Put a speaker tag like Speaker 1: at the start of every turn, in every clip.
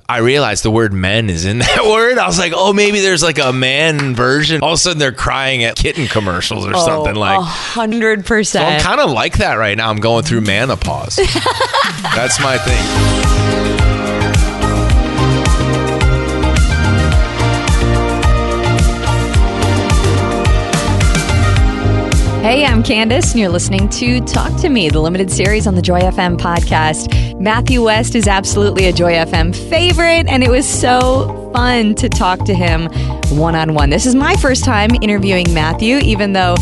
Speaker 1: I realized the word men is in that word. I was like, oh, maybe there's like a man version. All of a sudden they're crying at kitten commercials or something like
Speaker 2: 100%.
Speaker 1: So I'm kind of like that right now. I'm going through menopause. That's my thing.
Speaker 2: Hey, I'm Candace, and you're listening to Talk to Me, the limited series on the Joy FM podcast. Matthew West is absolutely a Joy FM favorite, and it was so fun to talk to him one-on-one. This is my first time interviewing Matthew, even though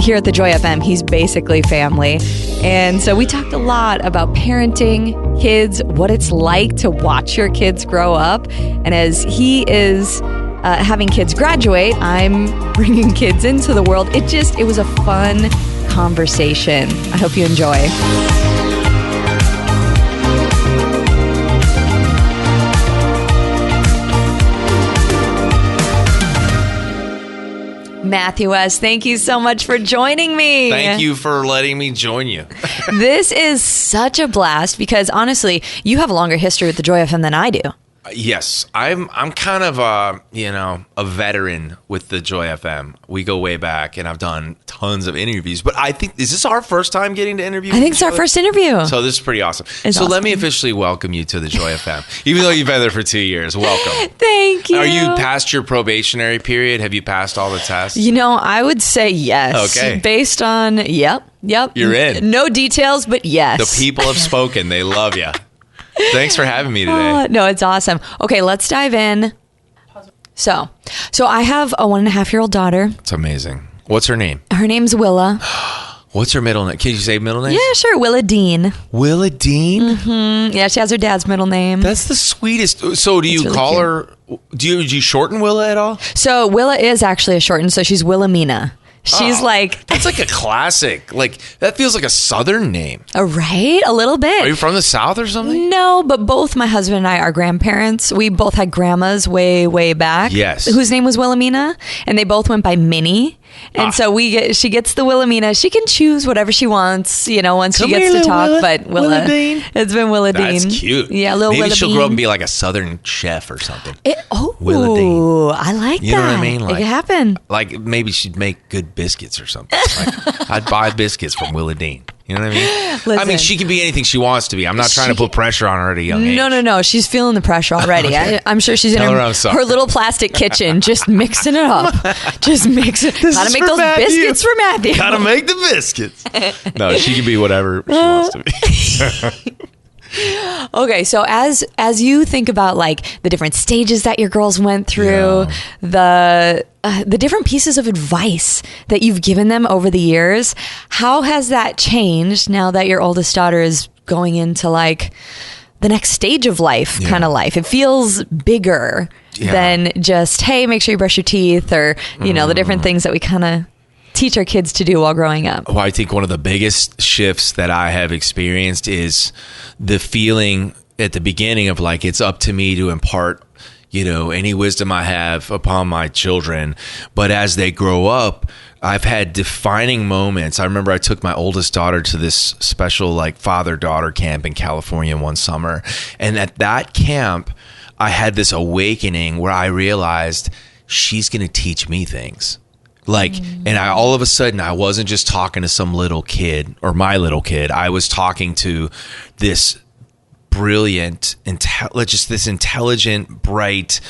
Speaker 2: here at the Joy FM, he's basically family. And so we talked a lot about parenting, kids, what it's like to watch your kids grow up. And as he is having kids graduate, I'm bringing kids into the world. It was a fun conversation. I hope you enjoy. Matthew West, thank you so much for joining me.
Speaker 1: Thank you for letting me join you.
Speaker 2: This is such a blast because honestly, you have a longer history with the Joy FM than I do.
Speaker 1: Yes, I'm kind of a veteran with the Joy FM. We go way back, and I've done tons of interviews. But I think, is this our first time getting to interview?
Speaker 2: I think it's our first interview.
Speaker 1: So this is pretty awesome.
Speaker 2: It's
Speaker 1: so
Speaker 2: awesome.
Speaker 1: Let me officially welcome you to the Joy FM, even though you've been there for 2 years. Welcome.
Speaker 2: Thank you.
Speaker 1: Are you past your probationary period? Have you passed all the tests?
Speaker 2: I would say yes.
Speaker 1: Okay.
Speaker 2: Based on, yep.
Speaker 1: You're in.
Speaker 2: No details, but yes.
Speaker 1: The people have spoken. They love you. Thanks for having me today.
Speaker 2: No, it's awesome. Okay, let's dive in. So I have a 1.5-year-old daughter.
Speaker 1: It's amazing. What's her name?
Speaker 2: Her name's Willa.
Speaker 1: What's her middle name? Can you say middle name?
Speaker 2: Yeah, sure. Willa Dean.
Speaker 1: Willa Dean?
Speaker 2: Mm-hmm. Yeah, she has her dad's middle name.
Speaker 1: That's the sweetest. So do you
Speaker 2: really
Speaker 1: call
Speaker 2: cute.
Speaker 1: her, do you shorten Willa at all?
Speaker 2: So Willa is actually a shortened, so she's Wilhelmina. She's
Speaker 1: that's like a classic. Like, that feels like a Southern name.
Speaker 2: Right? A little bit.
Speaker 1: Are you from the South or something?
Speaker 2: No, but both my husband and I are grandparents. We both had grandmas way, way back.
Speaker 1: Yes.
Speaker 2: Whose name was Wilhelmina, and they both went by Minnie. And so she gets the Wilhelmina. She can choose whatever she wants, once she gets to talk. But Willa
Speaker 1: Dean.
Speaker 2: It's been Willa Dean.
Speaker 1: That's cute.
Speaker 2: Yeah, little
Speaker 1: Maybe
Speaker 2: Willa
Speaker 1: she'll
Speaker 2: Dean.
Speaker 1: grow up and be like a Southern chef or something.
Speaker 2: Willa
Speaker 1: Dean.
Speaker 2: I like that.
Speaker 1: You know what I mean?
Speaker 2: It
Speaker 1: Like,
Speaker 2: could happen.
Speaker 1: Like, maybe she'd make good biscuits or something. Like, I'd buy biscuits from Willa Dean. You know what I mean?
Speaker 2: Listen,
Speaker 1: she can be anything she wants to be. I'm not trying to put pressure on her at a young age.
Speaker 2: No. She's feeling the pressure already.
Speaker 1: Okay.
Speaker 2: I'm sure she's in
Speaker 1: Tell her I'm sorry.
Speaker 2: her little plastic kitchen, just mixing it up. Just mix it. Gotta make those biscuits for Matthew.
Speaker 1: Gotta make the biscuits. No, she can be whatever she wants to be.
Speaker 2: Okay, so as you think about like the different stages that your girls went through, the different pieces of advice that you've given them over the years, how has that changed now that your oldest daughter is going into like the next stage of life, kind of life? It feels bigger than just, hey, make sure you brush your teeth, or the different things that we kind of teach our kids to do while growing up.
Speaker 1: Well, I think one of the biggest shifts that I have experienced is the feeling at the beginning of like, it's up to me to impart, any wisdom I have upon my children. But as they grow up, I've had defining moments. I remember I took my oldest daughter to this special like father-daughter camp in California one summer. And at that camp, I had this awakening where I realized she's going to teach me things. Like, and all of a sudden, I wasn't just talking to some little kid or my little kid. I was talking to this brilliant, this intelligent, bright,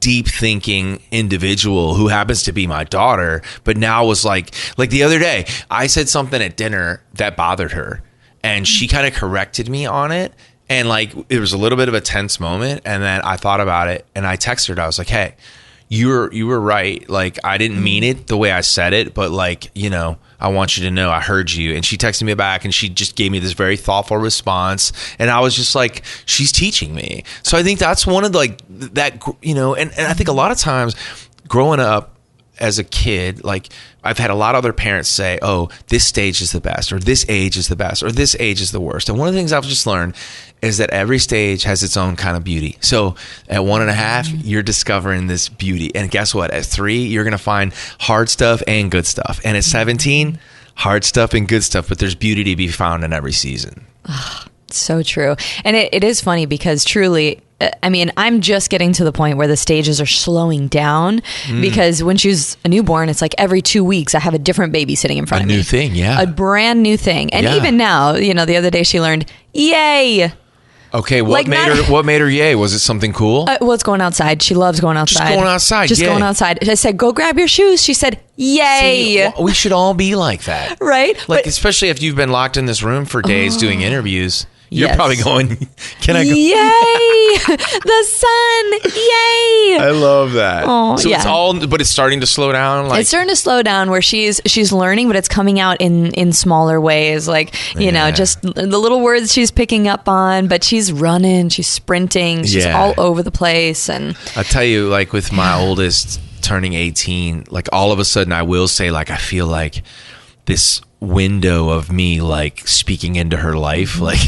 Speaker 1: deep thinking individual who happens to be my daughter, but now was like the other day, I said something at dinner that bothered her, and she kind of corrected me on it. And like, it was a little bit of a tense moment. And then I thought about it, and I texted her. I was like, hey, you were right. Like, I didn't mean it the way I said it, but like, I want you to know I heard you. And she texted me back, and she just gave me this very thoughtful response. And I was just like, she's teaching me. So I think that's one of the, like that, and I think a lot of times growing up as a kid, like I've had a lot of other parents say, oh, this stage is the best, or this age is the best, or this age is the worst. And one of the things I've just learned is that every stage has its own kind of beauty. So at 1.5, you're discovering this beauty. And guess what? At 3, you're going to find hard stuff and good stuff. And at 17, hard stuff and good stuff. But there's beauty to be found in every season.
Speaker 2: So true. And it is funny because truly, I mean, I'm just getting to the point where the stages are slowing down because when she was a newborn, it's like every 2 weeks I have a different baby sitting in front of me.
Speaker 1: A new thing, yeah.
Speaker 2: A brand new thing. And
Speaker 1: Yeah.
Speaker 2: even now, you know, the other day she learned, yay.
Speaker 1: Okay,
Speaker 2: Like
Speaker 1: what made her yay? Was it something cool?
Speaker 2: Well, it's going outside. She loves going outside.
Speaker 1: Just going outside,
Speaker 2: Just
Speaker 1: yay.
Speaker 2: going outside. I said, go grab your shoes. She said, yay.
Speaker 1: See, we should all be like that.
Speaker 2: Right?
Speaker 1: Like,
Speaker 2: But-
Speaker 1: especially if you've been locked in this room for days doing interviews. You're
Speaker 2: Yes.
Speaker 1: probably going, can I go?
Speaker 2: Yay! The sun! Yay!
Speaker 1: I love that.
Speaker 2: Oh,
Speaker 1: so it's
Speaker 2: yeah.
Speaker 1: all, but it's starting to slow down. Like,
Speaker 2: It's starting to slow down where she's learning, but it's coming out in smaller ways. Like, you know,
Speaker 1: Yeah.
Speaker 2: just the little words she's picking up on, but she's running, she's sprinting, she's
Speaker 1: Yeah.
Speaker 2: all over the place. And
Speaker 1: I tell you, like with my oldest turning 18, like all of a sudden I will say, like, I feel like this window of me like speaking into her life, like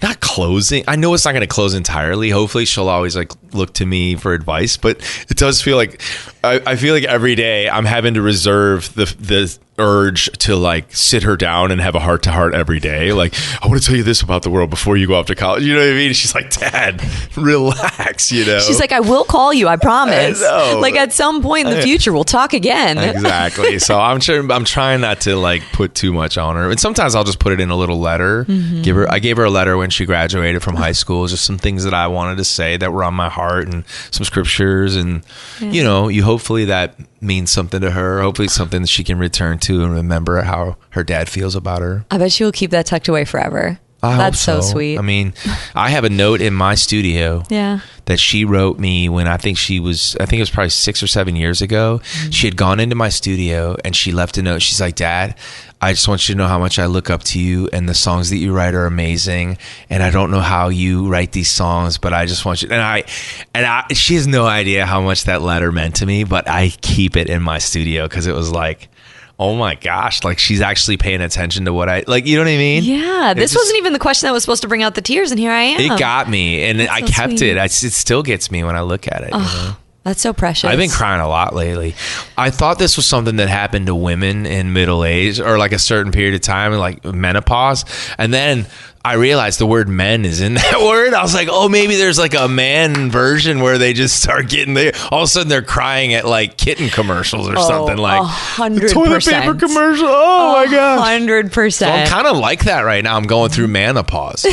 Speaker 1: not closing. I know it's not going to close entirely. Hopefully she'll always like look to me for advice, but it does feel like I feel like every day I'm having to reserve the urge to like sit her down and have a heart to heart every day. Like, I want to tell you this about the world before you go off to college. You know what I mean? She's like, Dad, relax, you know?
Speaker 2: she's like, I will call you, I promise.
Speaker 1: I know.
Speaker 2: Like at some point in the future, we'll talk again.
Speaker 1: Exactly. So I'm trying not to like put too much on her. And sometimes I'll just put it in a little letter. I gave her a letter when she graduated from high school, just some things that I wanted to say that were on my heart and some scriptures. And, you know, hopefully that means something to her. Hopefully it's something that she can return to and remember how her dad feels about her.
Speaker 2: I bet she will keep that tucked away forever.
Speaker 1: I
Speaker 2: That's
Speaker 1: hope
Speaker 2: so sweet.
Speaker 1: I mean, I have a note in my studio
Speaker 2: Yeah.
Speaker 1: that she wrote me when I think it was probably 6 or 7 years ago. She had gone into my studio and she left a note. She's like, Dad, I just want you to know how much I look up to you, and the songs that you write are amazing. And I don't know how you write these songs, but I just want you. She has no idea how much that letter meant to me, but I keep it in my studio because it was like, oh my gosh, like she's actually paying attention to what I like. You know what I mean?
Speaker 2: Yeah. This wasn't even the question that was supposed to bring out the tears, and here I am.
Speaker 1: It got me, and I
Speaker 2: so
Speaker 1: kept
Speaker 2: sweet.
Speaker 1: it. It still gets me when I look at it. You know?
Speaker 2: That's so precious.
Speaker 1: I've been crying a lot lately. I thought this was something that happened to women in middle age or like a certain period of time, like menopause. And then I realized the word men is in that word. I was like, oh, maybe there's like a man version where they just start getting there. All of a sudden they're crying at like kitten commercials or something like
Speaker 2: 100%.
Speaker 1: toilet paper commercial. Oh my gosh.
Speaker 2: 100%.
Speaker 1: So I'm kind of like that right now. I'm going through menopause.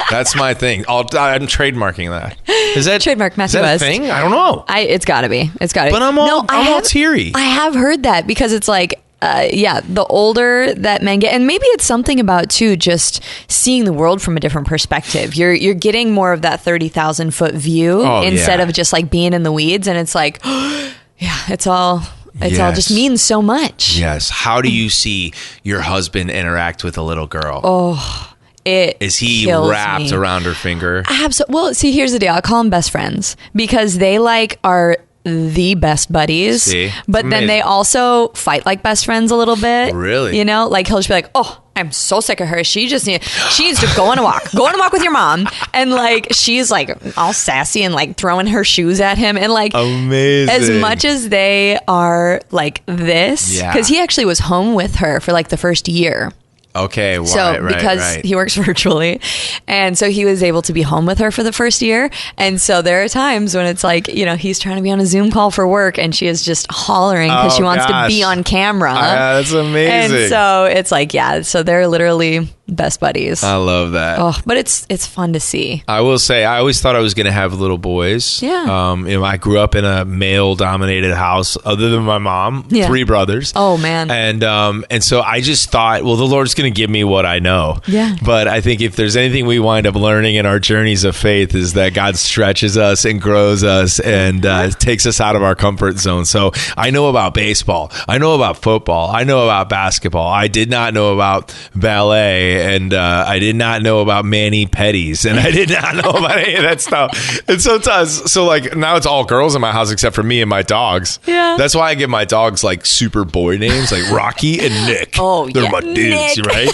Speaker 1: That's my thing. I'm trademarking that. Is that
Speaker 2: Trademark Matthew
Speaker 1: Is that
Speaker 2: West.
Speaker 1: a thing? I don't know.
Speaker 2: It's got to be. It's got to be.
Speaker 1: But I'm all teary.
Speaker 2: I have heard that because it's like, the older that men get, and maybe it's something about too, just seeing the world from a different perspective. You're getting more of that 30,000 foot view instead of just like being in the weeds. And it's like, yeah, it's all just means so much.
Speaker 1: Yes. How do you see your husband interact with a little girl?
Speaker 2: Oh,
Speaker 1: Is he
Speaker 2: kills
Speaker 1: wrapped
Speaker 2: me.
Speaker 1: around her finger?
Speaker 2: Well, see, here's the deal. I call them best friends because they like are the best buddies.
Speaker 1: See?
Speaker 2: But
Speaker 1: It's
Speaker 2: then
Speaker 1: amazing.
Speaker 2: they also fight like best friends a little bit.
Speaker 1: Really?
Speaker 2: You know, like he'll just be like, oh, I'm so sick of her. She needs to go on a walk. Go on a walk with your mom. And like she's like all sassy and like throwing her shoes at him. And like
Speaker 1: Amazing.
Speaker 2: as much as they are like this,
Speaker 1: Yeah.
Speaker 2: because he actually was home with her for like the first year.
Speaker 1: Okay. Right,
Speaker 2: So because
Speaker 1: right.
Speaker 2: he works virtually, and so he was able to be home with her for the first year. And so there are times when it's like, you know, he's trying to be on a Zoom call for work and she is just hollering because
Speaker 1: Oh,
Speaker 2: she wants
Speaker 1: gosh.
Speaker 2: to be on camera.
Speaker 1: That's amazing.
Speaker 2: And so it's like, yeah, so they're literally best buddies.
Speaker 1: I love that.
Speaker 2: Oh, but it's fun to see.
Speaker 1: I will say, I always thought I was going to have little boys.
Speaker 2: Yeah.
Speaker 1: I grew up in a male-dominated house, other than my mom,
Speaker 2: Yeah.
Speaker 1: 3 brothers.
Speaker 2: Oh, man.
Speaker 1: And so I just thought, well, the Lord's going to give me what I know.
Speaker 2: Yeah.
Speaker 1: But I think if there's anything we wind up learning in our journeys of faith is that God stretches us and grows us and takes us out of our comfort zone. So I know about baseball. I know about football. I know about basketball. I did not know about ballet. And I did not know about mani-pedis, and I did not know about any of that stuff. And sometimes, so like now it's all girls in my house except for me and my dogs.
Speaker 2: Yeah.
Speaker 1: That's why I give my dogs like super boy names, like Rocky and Nick.
Speaker 2: Oh,
Speaker 1: they're
Speaker 2: yeah,
Speaker 1: my dudes,
Speaker 2: Nick.
Speaker 1: right?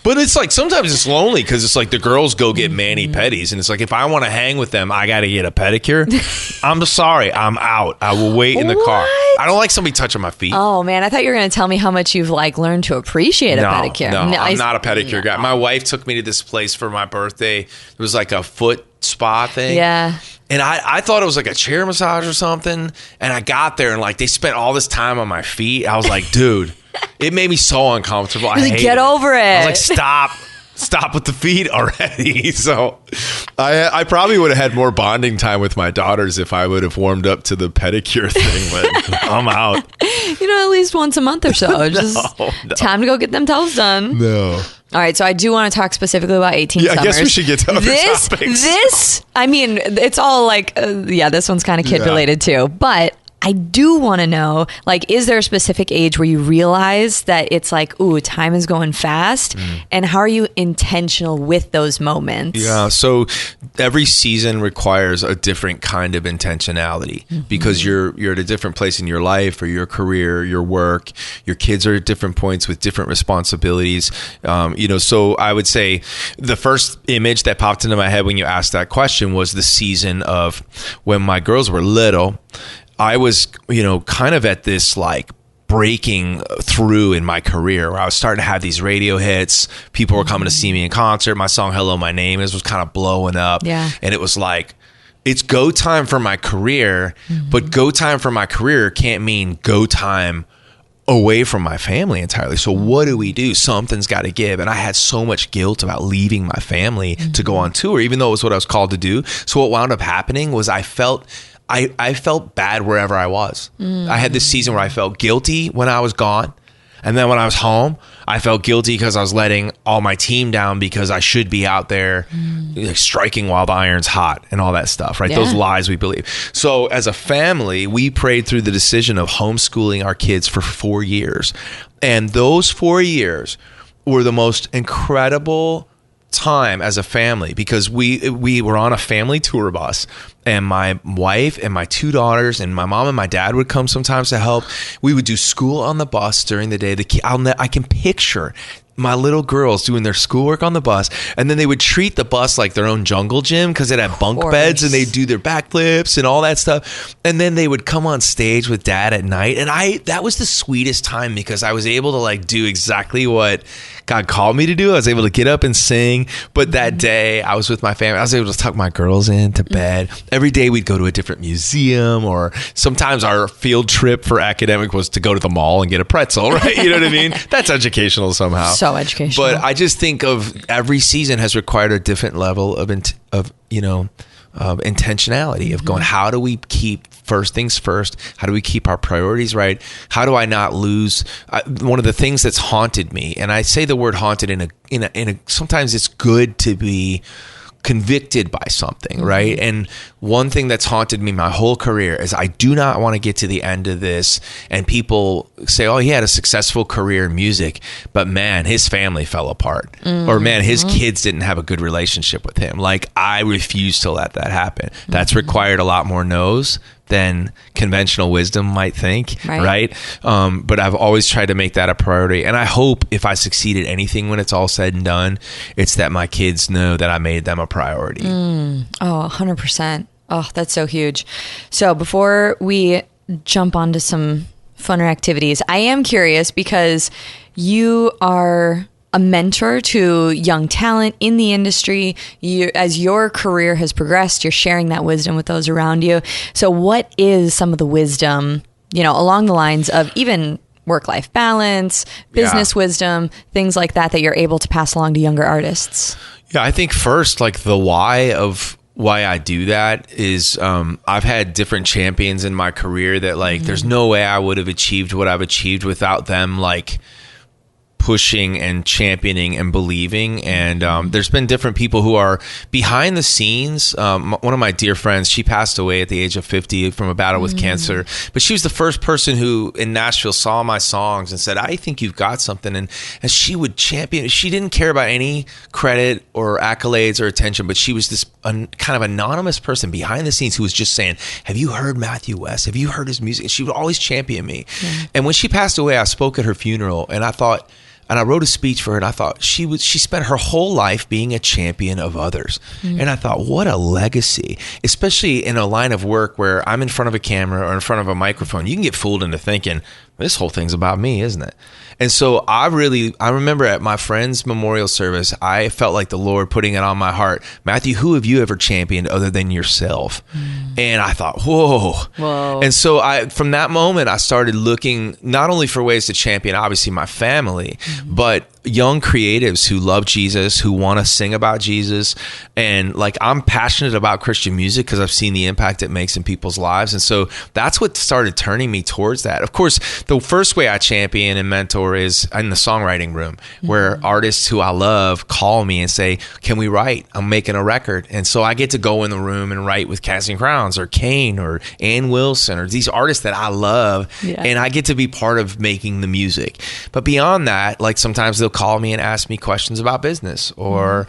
Speaker 1: But it's like sometimes it's lonely because it's like the girls go get mani-pedis, and it's like if I want to hang with them, I got to get a pedicure. I'm sorry, I'm out. I will wait in the car.
Speaker 2: What?
Speaker 1: I don't like somebody touching my feet.
Speaker 2: Oh man, I thought you were going to tell me how much you've like learned to appreciate a pedicure.
Speaker 1: No, I'm not a pedicure forgot. My wife took me to this place for my birthday. It was like a foot spa thing.
Speaker 2: Yeah.
Speaker 1: And I thought it was like a chair massage or something. And I got there and like they spent all this time on my feet. I was like, dude, it made me so uncomfortable. I hated
Speaker 2: Get over it.
Speaker 1: I was like, stop with the feet already. So I probably would have had more bonding time with my daughters if I would have warmed up to the pedicure thing, but I'm out.
Speaker 2: At least once a month or so. Just time to go get them toes done.
Speaker 1: No.
Speaker 2: All right, so I do want to talk specifically about 18 Summers.
Speaker 1: I guess we should get to other topics.
Speaker 2: I mean, it's all like, this one's kind of kid related too, but I do want to know, like, is there a specific age where you realize that it's like, ooh, time is going fast? And how are you intentional with those moments?
Speaker 1: Yeah, so every season requires a different kind of intentionality because you're at a different place in your life or your career, your work. Your kids are at different points with different responsibilities. So I would say the first image that popped into my head when you asked that question was the season of when my girls were little. I was, kind of at this like breaking through in my career where I was starting to have these radio hits. People were coming to see me in concert. My song, Hello, My Name Is, was kind of blowing up.
Speaker 2: Yeah.
Speaker 1: And it was like, it's go time for my career, but go time for my career can't mean go time away from my family entirely. So what do we do? Something's got to give. And I had so much guilt about leaving my family to go on tour, even though it was what I was called to do. So what wound up happening was I felt bad wherever I was. I had this season where I felt guilty when I was gone. And then when I was home, I felt guilty because I was letting all my team down because I should be out there striking while the iron's hot and all that stuff, right? Yeah. Those lies we believe. So as a family, we prayed through the decision of homeschooling our kids for 4 years. And those 4 years were the most incredible time as a family because we were on a family tour bus and my wife and my 2 daughters and my mom and my dad would come sometimes to help. We would do school on the bus during the day. I can picture my little girls doing their schoolwork on the bus, and then they would treat the bus like their own jungle gym because it had bunk beds and they'd do their backflips and all that stuff. And then they would come on stage with dad at night. And that was the sweetest time because I was able to like do exactly what God called me to do. I was able to get up and sing. But that day I was with my family. I was able to tuck my girls into bed. Every day we'd go to a different museum, or sometimes our field trip for academic was to go to the mall and get a pretzel, right? You know what I mean? That's educational somehow.
Speaker 2: So educational.
Speaker 1: But I just think of every season has required a different level of intentionality of going, how do we keep first things first? How do we keep our priorities right? How do I not lose? One of the things that's haunted me, and I say the word haunted in a sometimes it's good to be convicted by something, right? And one thing that's haunted me my whole career is I do not want to get to the end of this and people say, oh, he had a successful career in music, but man, his family fell apart. Or man, his kids didn't have a good relationship with him. Like, I refuse to let that happen. That's required a lot more no's than conventional wisdom might think, right? But I've always tried to make that a priority. And I hope if I succeed at anything when it's all said and done, it's that my kids know that I made them a priority.
Speaker 2: 100%. Oh, that's so huge. So before we jump onto some funner activities, I am curious because you are a mentor to young talent in the industry. As your career has progressed, you're sharing that wisdom with those around you. So what is some of the wisdom, along the lines of even work-life balance, business wisdom, things like that you're able to pass along to younger artists?
Speaker 1: Yeah, I think first, like the why I do that is I've had different champions in my career that like there's no way I would have achieved what I've achieved without them like pushing and championing and believing. And there's been different people who are behind the scenes. One of my dear friends, she passed away at the age of 50 from a battle with cancer, but she was the first person who in Nashville saw my songs and said, I think you've got something. And she would champion. She didn't care about any credit or accolades or attention, but she was this kind of anonymous person behind the scenes who was just saying, have you heard Matthew West? Have you heard his music? And she would always champion me. And when she passed away, I spoke at her funeral and I wrote a speech for her, and I thought she spent her whole life being a champion of others. And I thought, what a legacy, especially in a line of work where I'm in front of a camera or in front of a microphone. You can get fooled into thinking, this whole thing's about me, isn't it? And so I remember at my friend's memorial service, I felt like the Lord putting it on my heart, Matthew, who have you ever championed other than yourself? And I thought, whoa. And so from that moment, I started looking not only for ways to champion, obviously, my family, but young creatives who love Jesus, who want to sing about Jesus. And like, I'm passionate about Christian music because I've seen the impact it makes in people's lives. And so that's what started turning me towards that. Of course, the first way I champion and mentor is in the songwriting room, where artists who I love call me and say, can we write? I'm making a record. And so I get to go in the room and write with Casting Crowns or Kane or Ann Wilson or these artists that I love. Yeah. And I get to be part of making the music. But beyond that, like, sometimes they'll call me and ask me questions about business or,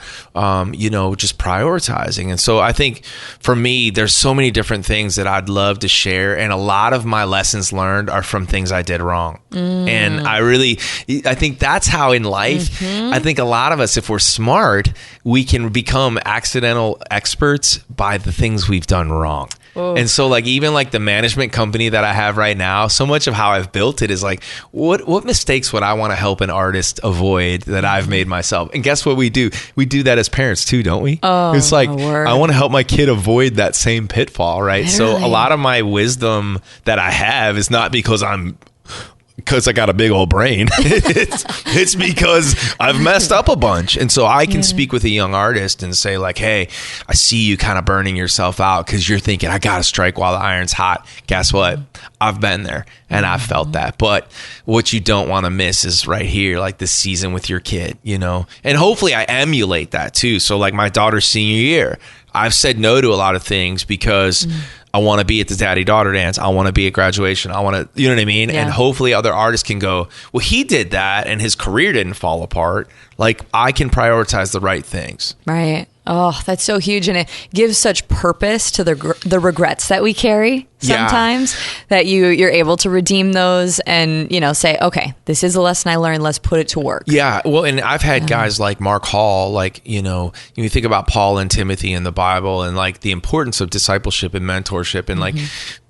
Speaker 1: just prioritizing. And so I think for me, there's so many different things that I'd love to share. And a lot of my lessons learned are from things I did wrong. And I think that's how in life, I think a lot of us, if we're smart, we can become accidental experts by the things we've done wrong. And so like, even like the management company that I have right now, so much of how I've built it is like, what mistakes would I want to help an artist avoid that I've made myself? And guess what we do? We do that as parents too, don't we? It's like, I want to help my kid avoid that same pitfall, right? Literally. So a lot of my wisdom that I have is not because I got a big old brain. it's because I've messed up a bunch. And so I can speak with a young artist and say like, hey, I see you kind of burning yourself out because you're thinking, I got to strike while the iron's hot. Guess what? I've been there and I've felt that. But what you don't want to miss is right here, like this season with your kid, and hopefully I emulate that too. So like my daughter's senior year, I've said no to a lot of things because I want to be at the daddy-daughter dance. I want to be at graduation. I want to, you know what I mean? Yeah. And hopefully other artists can go, well, he did that and his career didn't fall apart. Like, I can prioritize the right things. Right.
Speaker 2: Oh, that's so huge. And it gives such purpose to the regrets that we carry sometimes, that you're able to redeem those and, say, okay, this is a lesson I learned. Let's put it to work.
Speaker 1: Yeah. Well, and I've had guys like Mark Hall, like, you think about Paul and Timothy in the Bible and like the importance of discipleship and mentorship and like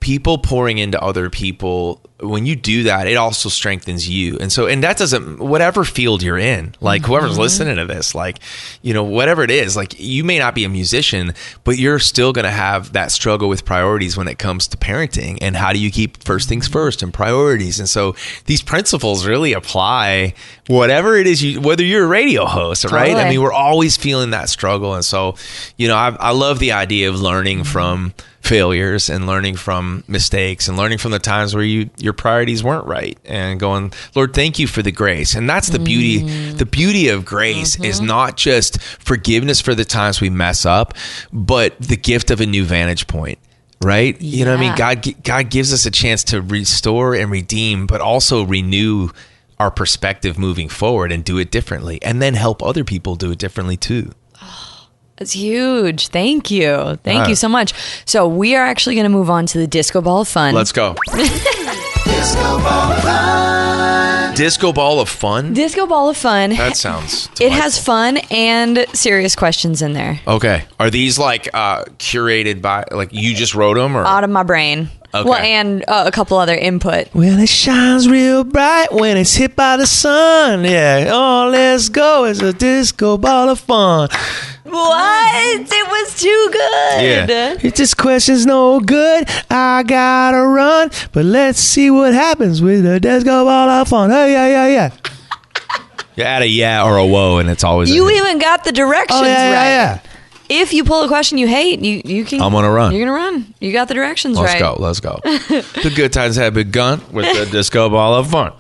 Speaker 1: people pouring into other people. When you do that, it also strengthens you. And that doesn't, whatever field you're in, like whoever's listening to this, like, whatever it is, like you may not be a musician, but you're still going to have that struggle with priorities when it comes to parenting and how do you keep first things first and priorities. And so these principles really apply whatever it is, whether you're a radio host, right? I mean, we're always feeling that struggle. And so, I love the idea of learning from failures and learning from mistakes and learning from the times where your priorities weren't right and going, Lord, thank you for the grace. And that's the beauty. The beauty of grace is not just forgiveness for the times we mess up, but the gift of a new vantage point. Right? You know what I mean? God gives us a chance to restore and redeem, but also renew our perspective moving forward and do it differently, and then help other people do it differently too.
Speaker 2: That's huge. Thank you. Thank you so much. So we are actually going to move on to the Disco Ball of Fun.
Speaker 1: Let's go. Disco Ball of Fun. Disco Ball of Fun?
Speaker 2: Disco Ball of Fun.
Speaker 1: That sounds delightful.
Speaker 2: It has fun and serious questions in there.
Speaker 1: Okay. Are these like curated by, like you just wrote them or?
Speaker 2: Out of my brain. Okay. Well, and a couple other input.
Speaker 1: Well, it shines real bright when it's hit by the sun. Yeah. Oh, let's go. It's a disco ball of fun.
Speaker 2: What? It was too good.
Speaker 1: Yeah. If this question's no good, I gotta run. But let's see what happens with a disco ball of fun. Hey, yeah. You add a yeah or a whoa, and it's always
Speaker 2: you even got the directions right. Yeah. If you pull a question you hate, you can.
Speaker 1: I'm gonna run.
Speaker 2: You're gonna run. You got the directions
Speaker 1: right. Let's go. The good times have begun with the disco ball of fun.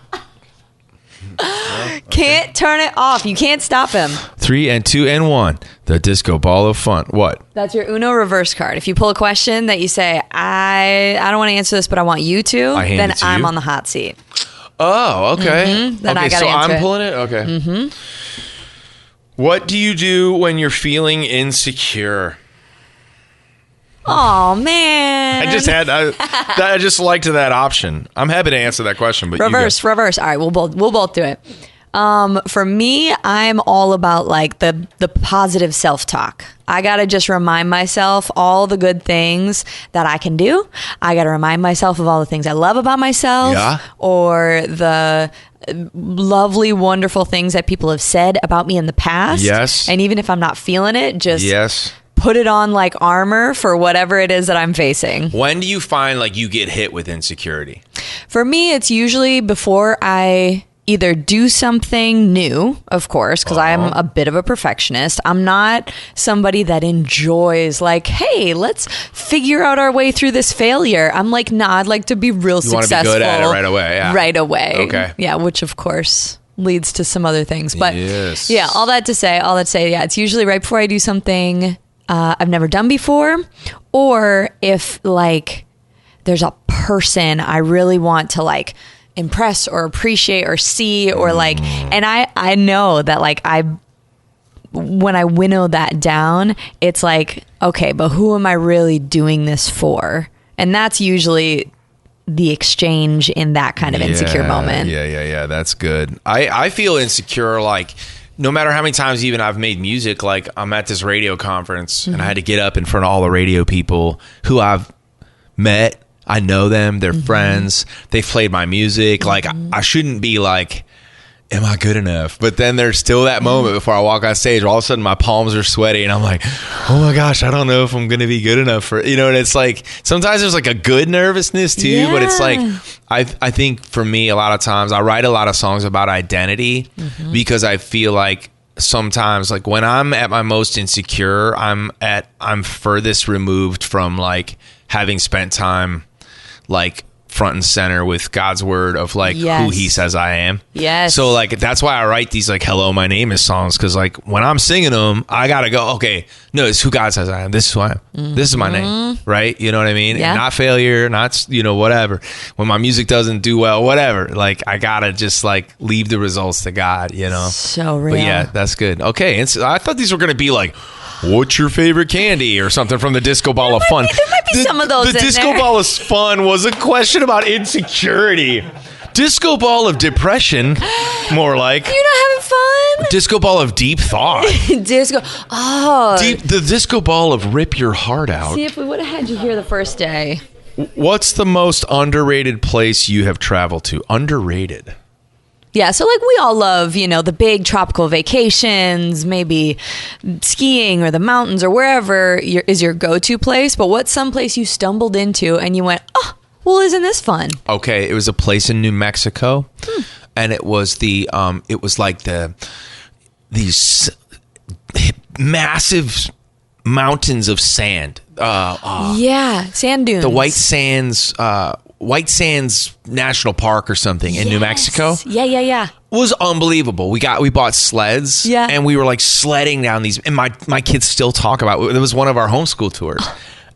Speaker 2: Can't turn it off. You can't stop him.
Speaker 1: 3 and 2 and 1. The disco ball of fun. What?
Speaker 2: That's your Uno reverse card. If you pull a question that you say, I don't want to answer this, but I want you to, then I'm on the hot seat.
Speaker 1: Oh, okay.
Speaker 2: Then I gotta answer
Speaker 1: I'm pulling it? Okay. What do you do when you're feeling insecure?
Speaker 2: Oh man!
Speaker 1: I just liked that option. I'm happy to answer that question, but
Speaker 2: reverse. All right, we'll both do it. For me, I'm all about like the positive self-talk. I got to just remind myself all the good things that I can do. I got to remind myself of all the things I love about myself, or the lovely, wonderful things that people have said about me in the past.
Speaker 1: Yes.
Speaker 2: And even if I'm not feeling it, just put it on like armor for whatever it is that I'm facing.
Speaker 1: When do you find like you get hit with insecurity?
Speaker 2: For me, it's usually before I either do something new, of course, because I am a bit of a perfectionist. I'm not somebody that enjoys like, hey, let's figure out our way through this failure. I'm like, nah, I'd like to be real successful.
Speaker 1: You want to be good at it right away. Yeah.
Speaker 2: Right away.
Speaker 1: Okay.
Speaker 2: Yeah, which of course leads to some other things. But yeah, all that to say, yeah, it's usually right before I do something I've never done before, or if like there's a person I really want to like impress or appreciate or see, or like, and I know that like when I winnow that down, it's like, okay, but who am I really doing this for? And that's usually the exchange in that kind of insecure moment.
Speaker 1: Yeah. That's good. I feel insecure like no matter how many times even I've made music, like I'm at this radio conference and I had to get up in front of all the radio people who I've met. I know them. They're friends. They've played my music. Like, I shouldn't be like, am I good enough? But then there's still that moment before I walk on stage where all of a sudden my palms are sweaty and I'm like, oh my gosh, I don't know if I'm going to be good enough for, and it's like, sometimes there's like a good nervousness too, but it's like, I think for me, a lot of times I write a lot of songs about identity because I feel like sometimes like when I'm at my most insecure, I'm furthest removed from like having spent time like front and center with God's word of like who he says I am.
Speaker 2: Yes.
Speaker 1: So like, that's why I write these like, hello, my name is songs. Cause like when I'm singing them, I got to go, okay, no, it's who God says I am. This is who I am. This is my name. Right. You know what I mean?
Speaker 2: Yeah.
Speaker 1: And not failure, not, whatever. When my music doesn't do well, whatever, like I got to just like leave the results to God,
Speaker 2: So real.
Speaker 1: But yeah, that's good. Okay. And so I thought these were going to be like, what's your favorite candy or something from the Disco Ball of Fun.
Speaker 2: There might be some of those
Speaker 1: The
Speaker 2: in
Speaker 1: Disco
Speaker 2: there.
Speaker 1: Ball of Fun was a question about insecurity. Disco Ball of Depression, more like.
Speaker 2: You're not having fun?
Speaker 1: Disco Ball of Deep Thought. The Disco Ball of Rip Your Heart Out.
Speaker 2: See, if we would have had you here the first day.
Speaker 1: What's the most underrated place you have traveled to? Underrated.
Speaker 2: Yeah, so like we all love, the big tropical vacations, maybe skiing or the mountains or wherever is your go-to place. But what's some place you stumbled into and you went, oh, well, isn't this fun?
Speaker 1: Okay, it was a place in New Mexico, and it was these massive mountains of sand.
Speaker 2: Sand dunes.
Speaker 1: The White Sands National Park or something in New Mexico.
Speaker 2: Yeah.
Speaker 1: Was unbelievable. We bought sleds and we were like sledding down these, and my kids still talk about it. It was one of our homeschool tours.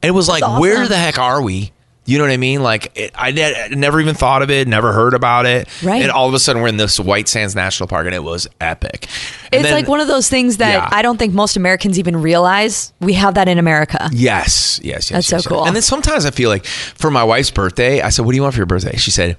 Speaker 1: And it was like, awesome. Where the heck are we? You know what I mean? Like I never even thought of it, never heard about it.
Speaker 2: Right.
Speaker 1: And all of a sudden we're in this White Sands National Park and it was epic. And
Speaker 2: it's like one of those things that I don't think most Americans even realize we have that in America.
Speaker 1: Yes.
Speaker 2: That's so cool.
Speaker 1: And then sometimes I feel like for my wife's birthday, I said, what do you want for your birthday? She said,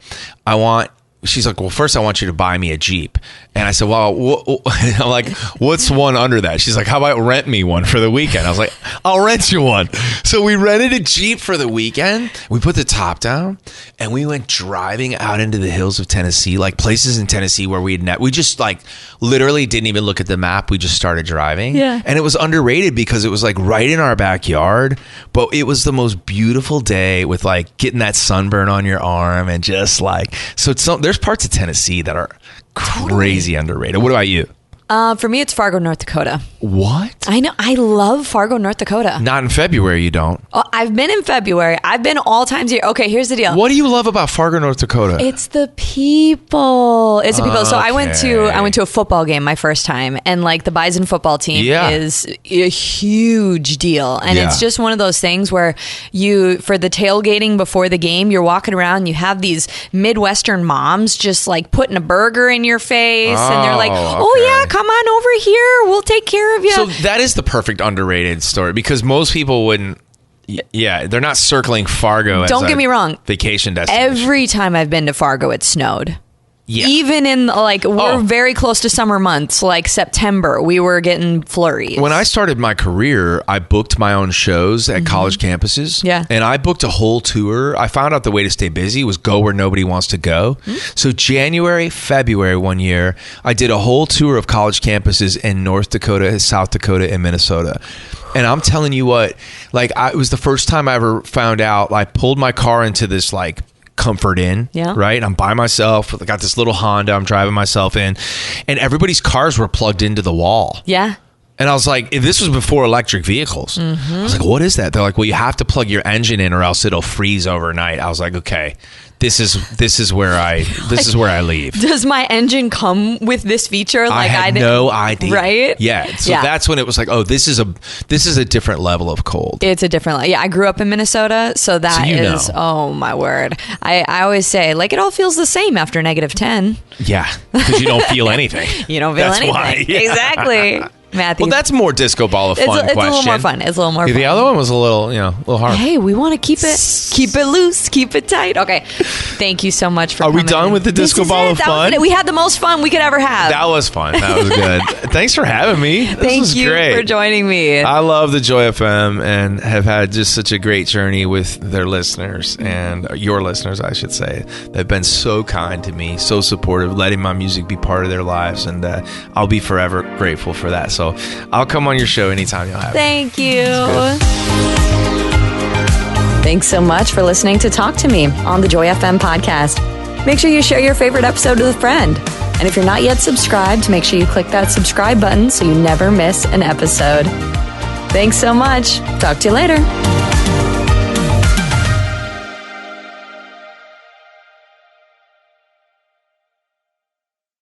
Speaker 1: she's like, well, first I want you to buy me a Jeep. And I said, well, I'm like, what's one under that? She's like, how about rent me one for the weekend? I was like, I'll rent you one. So we rented a Jeep for the weekend. We put the top down and we went driving out into the hills of Tennessee, like places in Tennessee where we just like literally didn't even look at the map. We just started driving.
Speaker 2: Yeah. And
Speaker 1: it was underrated because it was like right in our backyard, but it was the most beautiful day with like getting that sunburn on your arm and just like, so there's parts of Tennessee that are crazy underrated. What about you?
Speaker 2: For me, it's Fargo, North Dakota.
Speaker 1: What?
Speaker 2: I know. I love Fargo, North Dakota.
Speaker 1: Not in February, you don't.
Speaker 2: Oh, I've been in February. I've been all times here. Okay, here's the deal.
Speaker 1: What do you love about Fargo, North Dakota?
Speaker 2: It's the people. So I went to a football game my first time, and like the Bison football team is a huge deal. And it's just one of those things where for the tailgating before the game, you're walking around, you have these Midwestern moms just like putting a burger in your face, and they're like, oh yeah, come on over here, we'll take care of you.
Speaker 1: So that is the perfect underrated story because most people wouldn't. Yeah, they're not circling Fargo.
Speaker 2: Don't get me wrong.
Speaker 1: Vacation destination.
Speaker 2: Every time I've been to Fargo, it snowed.
Speaker 1: Yeah.
Speaker 2: Even in we're very close to summer months, like September, we were getting flurries.
Speaker 1: When I started my career, I booked my own shows at college campuses.
Speaker 2: Yeah.
Speaker 1: And I booked a whole tour. I found out the way to stay busy was go where nobody wants to go. So January, February one year, I did a whole tour of college campuses in North Dakota, South Dakota, and Minnesota. And I'm telling you what, it was the first time I ever found out, I pulled my car into this Comfort Inn, right? I'm by myself. I got this little Honda I'm driving myself in, and everybody's cars were plugged into the wall.
Speaker 2: Yeah.
Speaker 1: And I was like, this was before electric vehicles. I was like, what is that? They're like, well, you have to plug your engine in or else it'll freeze overnight. I was like, okay, this is where I leave.
Speaker 2: Does my engine come with this feature?
Speaker 1: I had no idea.
Speaker 2: Right?
Speaker 1: Yeah. So that's when it was like, oh, this is a different level of cold.
Speaker 2: It's a different, I grew up in Minnesota, so that is, oh my word. I always say, it all feels the same after -10.
Speaker 1: Yeah, because you don't feel anything.
Speaker 2: You don't feel anything.
Speaker 1: Why. Yeah.
Speaker 2: Exactly. Matthew.
Speaker 1: Well, that's more disco ball of fun.
Speaker 2: It's a little more fun. It's a little more fun.
Speaker 1: The other one was a little hard.
Speaker 2: Hey, we want to keep it loose, keep it tight. Okay. Thank you so much for coming.
Speaker 1: Are we done with the disco ball of fun?
Speaker 2: We had the most fun we could ever have.
Speaker 1: That was fun. That was good. Thanks for having me. This was
Speaker 2: Thank you
Speaker 1: great.
Speaker 2: for joining me.
Speaker 1: I love the Joy FM and have had just such a great journey with their listeners and your listeners, I should say. They've been so kind to me, so supportive, letting my music be part of their lives, and I'll be forever grateful for that. So I'll come on your show anytime you'll have it.
Speaker 2: Thank you. Thanks so much for listening to Talk to Me on the Joy FM podcast. Make sure you share your favorite episode with a friend. And if you're not yet subscribed, make sure you click that subscribe button so you never miss an episode. Thanks so much. Talk to you later.